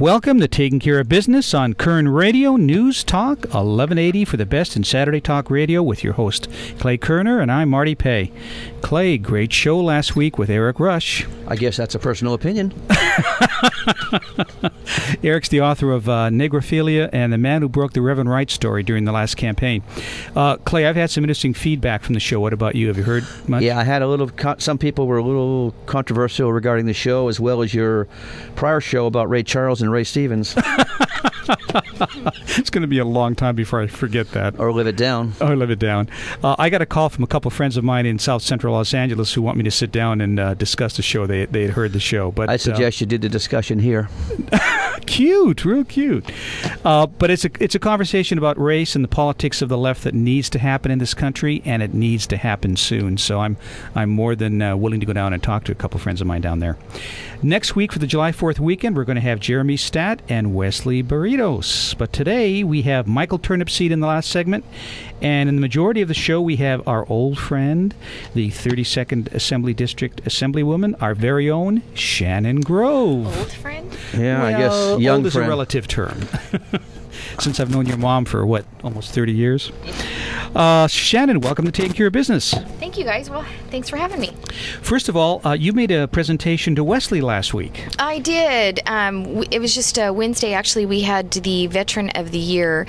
Welcome to Taking Care of Business on Kern Radio Newstalk, 1180 for the best in Saturday talk radio with your host, Clay Kerner, and I'm Marty Pay. Clay, great show last week with Eric Rush. I guess that's a personal opinion. Eric's the author of Negrophilia and the Man Who Broke the Reverend Wright story during the last campaign. Clay, I've had some interesting feedback from the show. What about you? Have you heard much? Yeah, I had a little. Some people were a little controversial regarding the show, as well as your prior show about Ray Charles and Ray Stevens. It's going to be a long time before I forget that. Or live it down. I got a call from a couple friends of mine in South Central Los Angeles who want me to sit down and discuss the show. They had heard the show. But I suggest you did the discussion here. Cute, real cute. But it's a conversation about race and the politics of the left that needs to happen in this country, and it needs to happen soon. So I'm more than willing to go down and talk to a couple friends of mine down there. Next week for the July 4th weekend, we're going to have Jeremy Stat and Wesley Burritos. But today we have Michael Turnipseed in the last segment, and in the majority of the show we have our old friend, the 32nd Assembly District Assemblywoman, our very own Shannon Grove. Old friend? Yeah, Well, I guess young old is friend. a relative term. Since I've known your mom for, almost 30 years? Shannon, welcome to Taking Care of Business. Thank you, guys. Well, thanks for having me. First of all, you made a presentation to Wesley last week. I did. It was just Wednesday, actually. We had the Veteran of the Year,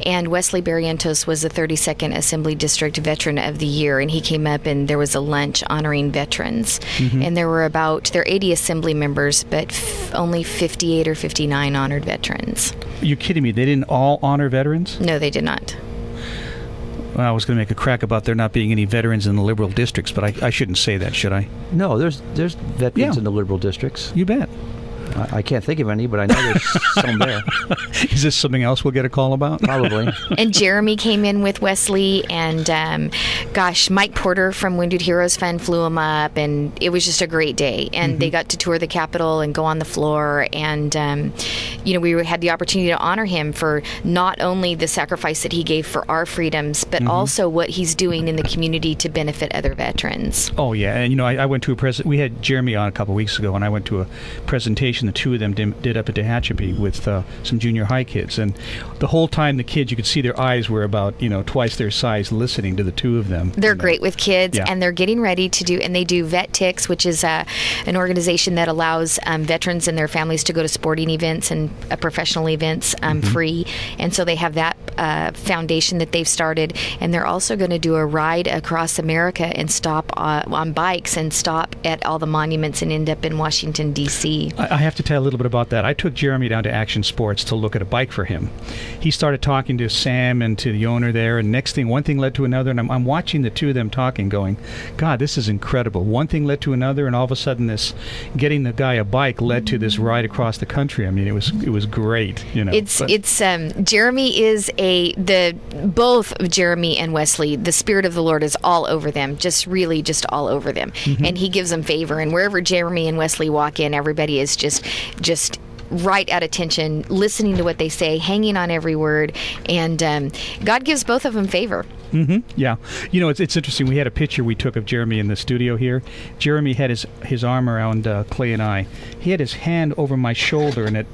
and Wesley Barrientos was the 32nd Assembly District Veteran of the Year, and he came up and there was a lunch honoring veterans. Mm-hmm. And there were there are 80 Assembly members, but only 58 or 59 honored veterans. You're kidding me. They didn't all honor veterans? No, they did not. Well, I was going to make a crack about there not being any veterans in the liberal districts, but I shouldn't say that, should I? No, there's veterans in the liberal districts. You bet. I can't think of any, but I know there's some there. Is this something else we'll get a call about? Probably. And Jeremy came in with Wesley, and Mike Porter from Wounded Heroes Fund flew him up, and it was just a great day. And they got to tour the Capitol and go on the floor, and we had the opportunity to honor him for not only the sacrifice that he gave for our freedoms, but also what he's doing in the community to benefit other veterans. Oh yeah, and I went to we had Jeremy on a couple of weeks ago, and I went to a presentation the two of them did up at Tehachapi with some junior high kids, and the whole time the kids, you could see their eyes were about twice their size listening to the two of them. They're great with kids, yeah. And they're getting ready to do, and they do Vet Tix, which is an organization that allows veterans and their families to go to sporting events and professional events free, and so they have that foundation that they've started, and they're also going to do a ride across America and stop on bikes and stop at all the monuments and end up in Washington, D.C. I have to tell a little bit about that. I took Jeremy down to Action Sports to look at a bike for him. He started talking to Sam and to the owner there, and next thing, one thing led to another, and I'm watching the two of them talking, going, God, this is incredible. One thing led to another, and all of a sudden this getting the guy a bike led to this ride across the country. I mean, it was great. Jeremy is both Jeremy and Wesley, the Spirit of the Lord is all over them, just all over them. And he gives them favor, and wherever Jeremy and Wesley walk in, everybody is just right at attention, listening to what they say, hanging on every word, and God gives both of them favor. Yeah. It's interesting. We had a picture we took of Jeremy in the studio here. Jeremy had his arm around Clay and I. He had his hand over my shoulder, and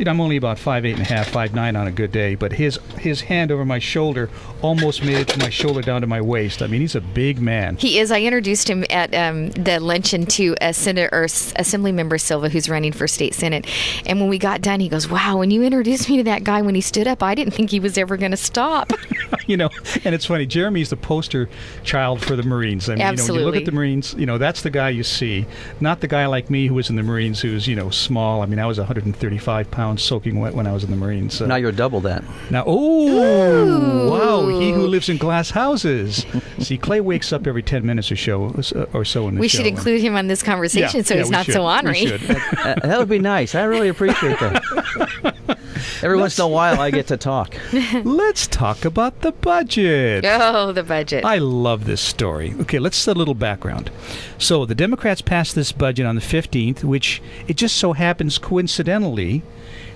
I'm only about 5'8.5", 5'9" on a good day, but his hand over my shoulder almost made it to my shoulder down to my waist. I mean, he's a big man. He is. I introduced him at the luncheon to Assemblymember Silva, who's running for state senate, and when we got done, he goes, "Wow, when you introduced me to that guy when he stood up, I didn't think he was ever going to stop." And it's funny. Jeremy's the poster child for the Marines. I mean, Absolutely. When you look at the Marines, that's the guy you see, not the guy like me who was in the Marines who's, small. I mean, I was 135 pounds soaking wet when I was in the Marines. So. Now you're double that. Now, wow, he who lives in glass houses. See, Clay wakes up every 10 minutes or so in the show. We should include him on this conversation so he's not so ornery. That would be nice. I really appreciate that. Every once in a while, I get to talk. Let's talk about the budget. Oh, the budget. I love this story. Okay, let's set a little background. So the Democrats passed this budget on the 15th, which it just so happens coincidentally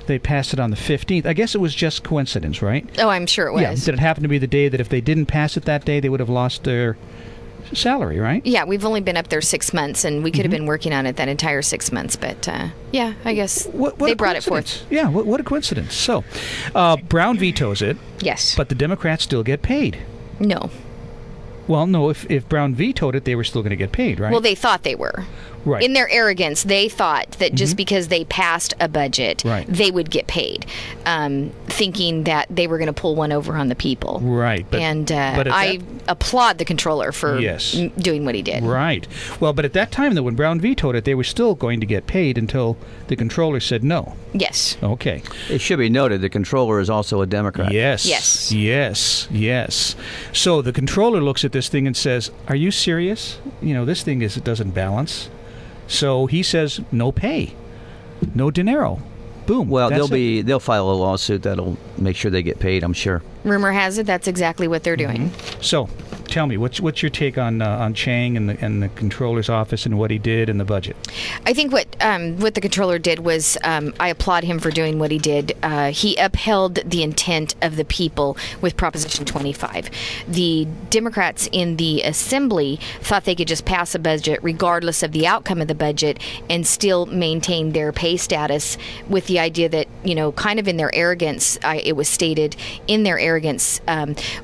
they passed it on the 15th. I guess it was just coincidence, right? Oh, I'm sure it was. Yeah. Did it happen to be the day that if they didn't pass it that day, they would have lost their salary, right? Yeah, we've only been up there 6 months, and we could have been working on it that entire 6 months. But yeah, I guess they brought it forth. Yeah, what a coincidence. So, Brown vetoes it. Yes. But the Democrats still get paid. No. Well, no, if Brown vetoed it, they were still going to get paid, right? Well, they thought they were. Right. In their arrogance, they thought that just because they passed a budget, they would get paid, thinking that they were going to pull one over on the people. Right. But I applaud the controller for doing what he did. Right. Well, but at that time, though, when Brown vetoed it, they were still going to get paid until the controller said no. Yes. Okay. It should be noted the controller is also a Democrat. Yes. Yes. Yes. Yes. So the controller looks at this thing and says, "Are you serious? You know, this thing doesn't balance." So he says, "No pay, no dinero." Boom. Well, they'll file a lawsuit that'll make sure they get paid, I'm sure. Rumor has it that's exactly what they're doing. So, tell me, what's your take on Chang and the controller's office and what he did in the budget? I think what the controller did was I applaud him for doing what he did. He upheld the intent of the people with Proposition 25. The Democrats in the Assembly thought they could just pass a budget regardless of the outcome of the budget and still maintain their pay status, with the idea that, you know, kind of in their arrogance, it was stated in their arrogance,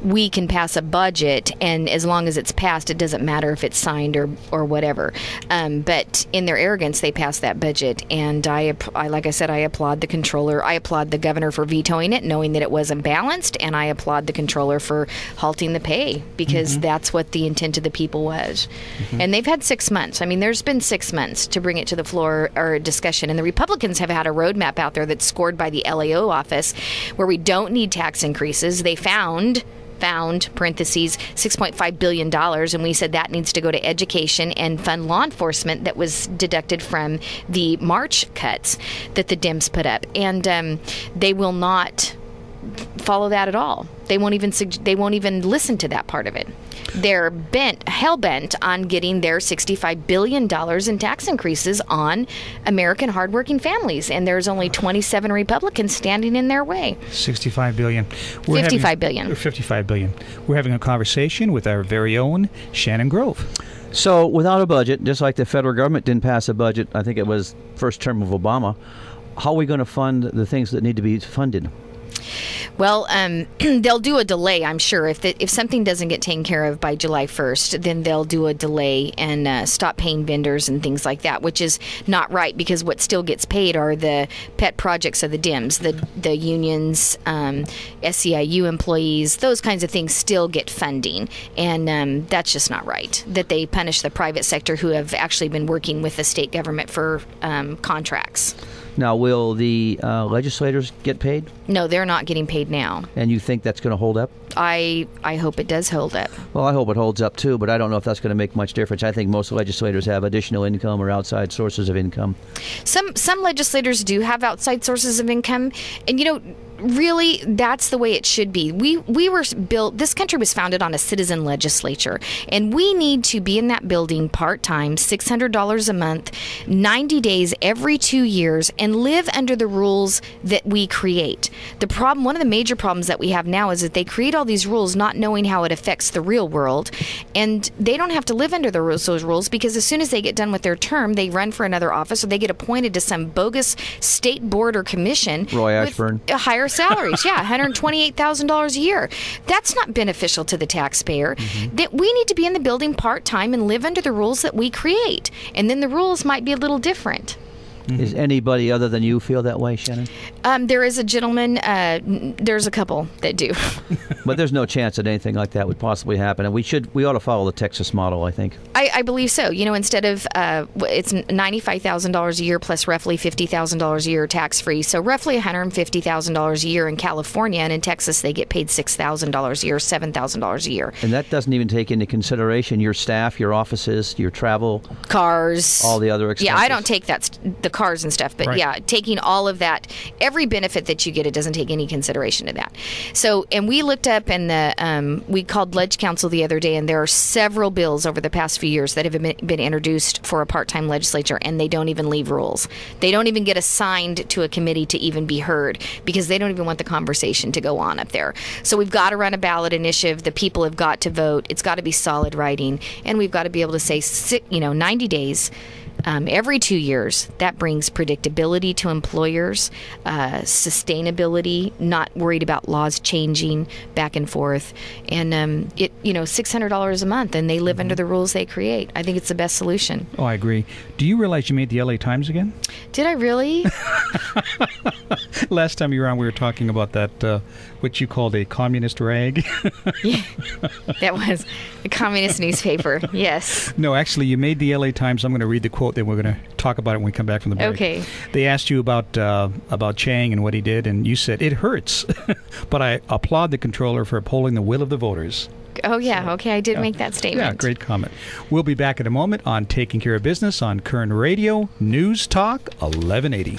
we can pass a budget, and as long as it's passed, it doesn't matter if it's signed or whatever. But in their arrogance, they passed that budget, and I like I said, I applaud the controller. I applaud the governor for vetoing it, knowing that it wasn't balanced, and I applaud the controller for halting the pay, because that's what the intent of the people was. And they've had 6 months. I mean, there's been 6 months to bring it to the floor or a discussion, and the Republicans have had a roadmap out there that's scored by the LAO office where we don't need tax increases. They found parentheses $6.5 billion, and we said that needs to go to education and fund law enforcement that was deducted from the March cuts that the Dems put up, and they will not follow that at all. They won't even listen to that part of it. They're hell-bent on getting their $65 billion in tax increases on American hardworking families, and there's only 27 Republicans standing in their way. $65 billion. $55 billion. $55 billion. We're having a conversation with our very own Shannon Grove. So without a budget, just like the federal government didn't pass a budget, I think it was first term of Obama, how are we going to fund the things that need to be funded? Well, they'll do a delay, I'm sure. If something doesn't get taken care of by July 1st, then they'll do a delay and stop paying vendors and things like that, which is not right, because what still gets paid are the pet projects of the Dems, the unions, SEIU employees, those kinds of things still get funding. And that's just not right, that they punish the private sector who have actually been working with the state government for contracts. Now, will the legislators get paid? No, they're not getting paid now. And you think that's going to hold up? I hope it does hold up. Well, I hope it holds up too, but I don't know if that's going to make much difference. I think most legislators have additional income or outside sources of income. Some legislators do have outside sources of income, and really, that's the way it should be. We were built, this country was founded on a citizen legislature, and we need to be in that building part-time, $600 a month, 90 days every 2 years, and live under the rules that we create. One of the major problems that we have now is that they create all these rules not knowing how it affects the real world, and they don't have to live under those rules, because as soon as they get done with their term, they run for another office, or they get appointed to some bogus state board or commission. Roy Ashburn. With a higher salaries, $128,000 a year. That's not beneficial to the taxpayer. That we need to be in the building part-time and live under the rules that we create, and then the rules might be a little different. Is anybody other than you feel that way, Shannon? There is a gentleman. There's a couple that do. But there's no chance that anything like that would possibly happen, and we ought to follow the Texas model, I think. I believe so. Instead of it's $95,000 a year plus roughly $50,000 a year tax-free, so roughly $150,000 a year in California, and in Texas they get paid $6,000 a year, $7,000 a year. And that doesn't even take into consideration your staff, your offices, your travel, cars, all the other expenses. Yeah, I don't take the cars and stuff. But yeah, taking all of that, every benefit that you get, it doesn't take any consideration to that. So, and we looked up, and we called Ledge Council the other day, and there are several bills over the past few years that have been introduced for a part-time legislature, and they don't even leave rules. They don't even get assigned to a committee to even be heard because they don't even want the conversation to go on up there. So we've got to run a ballot initiative. The people have got to vote. It's got to be solid writing, and we've got to be able to say, 90 days. Every 2 years, that brings predictability to employers, sustainability, not worried about laws changing back and forth, and $600 a month, and they live under the rules they create. I think it's the best solution. Oh, I agree. Do you realize you made the LA Times again? Did I really? Last time you were on, we were talking about that, what you called a communist rag. Yeah, that was a communist newspaper, yes. No, actually, you made the LA Times. I'm going to read the quote, then we're going to talk about it when we come back from the break. Okay. They asked you about Chang and what he did, and you said, it hurts, but I applaud the controller for upholding the will of the voters. Oh, yeah. So, okay, I did make that statement. Yeah, great comment. We'll be back in a moment on Taking Care of Business on Kern Radio Newstalk 1180.